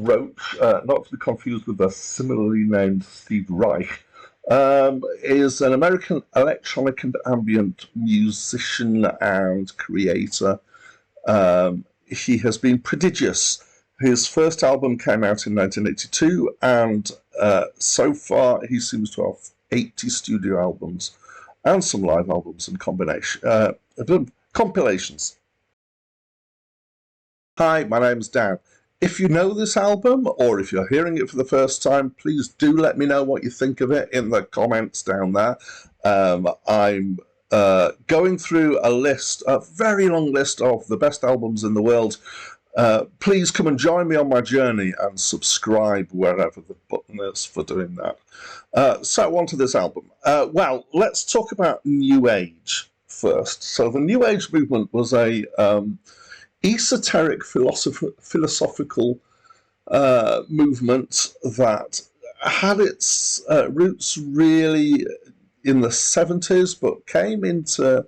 Roach, not to be confused with the similarly named Steve Reich, is an American electronic and ambient musician and creator. He has been prodigious. His first album came out in 1982, and so far he seems to have 80 studio albums and some live albums and compilations. Hi, my name's Dan. If you know this album, or if you're hearing it for the first time, please do let me know what you think of it in the comments down there. I'm going through a very long list of the best albums in the world. Please come and join me on my journey and subscribe wherever the button is for doing that. So on to this album. Well, let's talk about New Age first. So the New Age movement was a esoteric philosophical movement that had its roots really in the 70s, but came into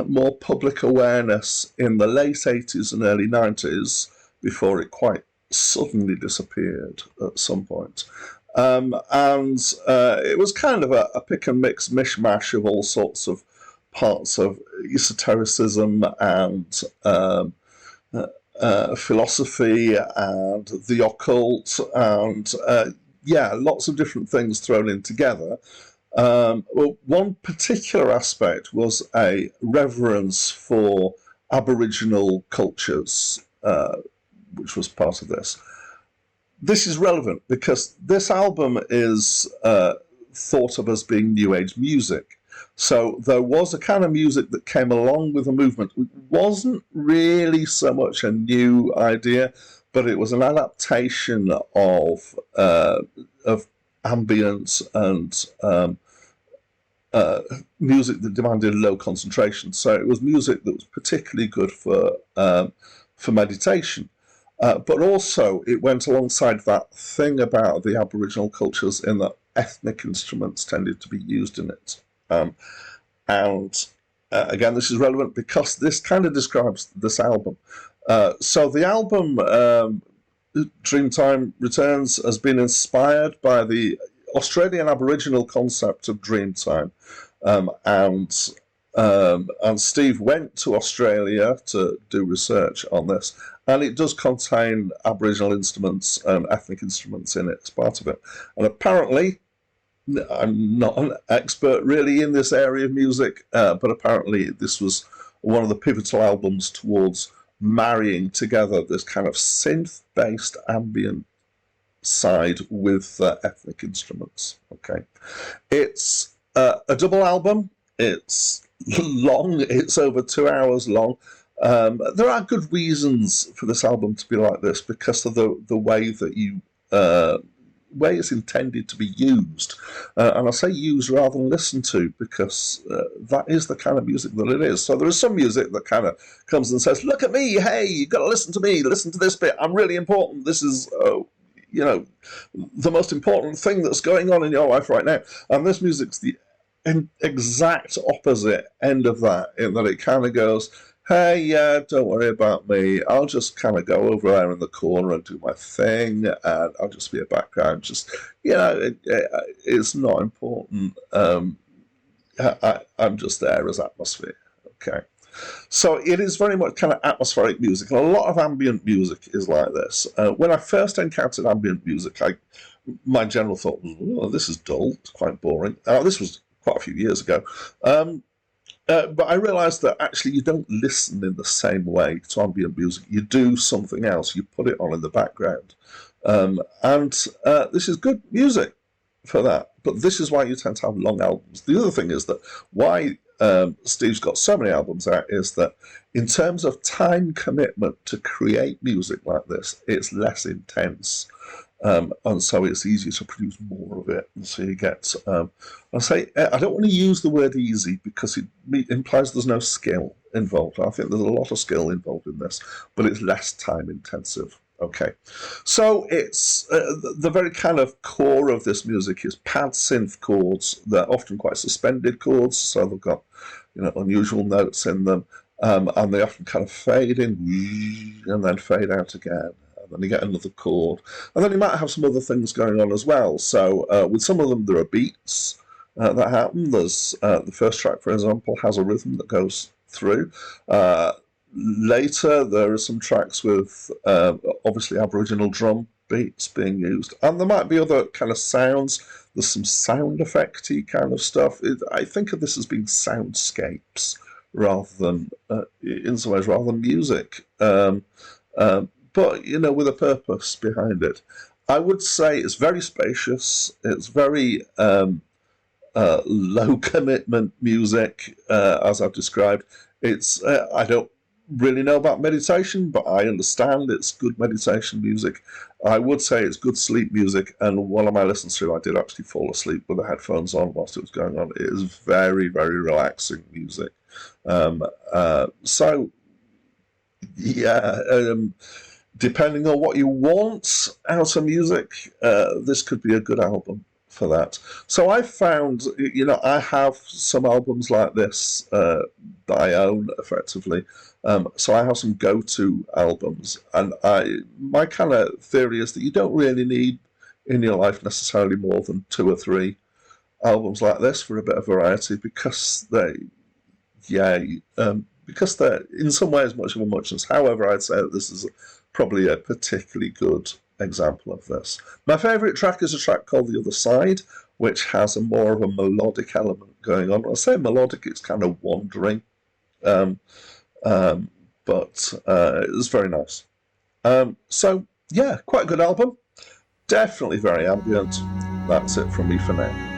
more public awareness in the late 80s and early 90s before it quite suddenly disappeared at some point. And it was kind of a pick and mix mishmash of all sorts of parts of esotericism and philosophy and the occult and lots of different things thrown in together. Well, one particular aspect was a reverence for Aboriginal cultures, which was part of this. This is relevant because this album is thought of as being New Age music. So there was a kind of music that came along with the movement. It wasn't really so much a new idea, but it was an adaptation of ambient and music that demanded low concentration. So it was music that was particularly good for meditation. But also it went alongside that thing about the Aboriginal cultures in that ethnic instruments tended to be used in it. Again, this is relevant because this kind of describes this album. So the album Dreamtime Returns has been inspired by the Australian Aboriginal concept of Dreamtime, and Steve went to Australia to do research on this, and it does contain Aboriginal instruments and ethnic instruments in it as part of it. And apparently, I'm not an expert really in this area of music, but apparently this was one of the pivotal albums towards marrying together this kind of synth-based ambient side with ethnic instruments. Okay, it's a double album. It's long. It's over 2 hours long. There are good reasons for this album to be like this because of the way that way it's intended to be used, and I say used rather than listened to because that is the kind of music that it is. So there is some music that kind of comes and says, "Look at me! Hey, you've got to listen to me. Listen to this bit. I'm really important. This is." The most important thing that's going on in your life right now. And this music's the exact opposite end of that, in that it kind of goes, hey, yeah, don't worry about me. I'll just kind of go over there in the corner and do my thing, and I'll just be a background. Just, it's not important. I'm just there as atmosphere. Okay. So it is very much kind of atmospheric music, and a lot of ambient music is like this. When I first encountered ambient music, my general thought was, oh, this is dull, it's quite boring. This was quite a few years ago. But I realised that actually you don't listen in the same way to ambient music. You do something else. You put it on in the background. This is good music for that. But this is why you tend to have long albums. The other thing is that why Steve's got so many albums out is that in terms of time commitment to create music like this, it's less intense. And so it's easier to produce more of it. And so you get, I don't want to use the word easy because it implies there's no skill involved. I think there's a lot of skill involved in this, but it's less time intensive. Okay, so it's the very kind of core of this music is pad synth chords. They're often quite suspended chords, so they've got unusual notes in them, and they often kind of fade in and then fade out again, and then you get another chord, and then you might have some other things going on as well. So with some of them, there are beats that happen. There's the first track, for example, has a rhythm that goes through. Later, there are some tracks with obviously Aboriginal drum beats being used, and there might be other kind of sounds. There's some sound effecty kind of stuff. I think of this as being soundscapes rather than, in some ways, rather than music. But with a purpose behind it. I would say it's very spacious. It's very low commitment music, as I've described. It's I don't really know about meditation, but I understand it's good meditation music. I would say it's good sleep music, and one of my listens through, I did actually fall asleep with the headphones on whilst it was going on. It is very, very relaxing music. So, yeah, depending on what you want out of music, this could be a good album for that. So I found, I have some albums like this that I own effectively. So I have some go-to albums, and my kind of theory is that you don't really need in your life necessarily more than 2 or 3 albums like this for a bit of variety, because they're in some ways much of a muchness. However, I'd say that this is probably a particularly good example of this. My favourite track is a track called The Other Side, which has a more of a melodic element going on. When I say melodic, it's kind of wandering. But it's very nice. So, yeah, quite a good album. Definitely very ambient. That's it from me for now.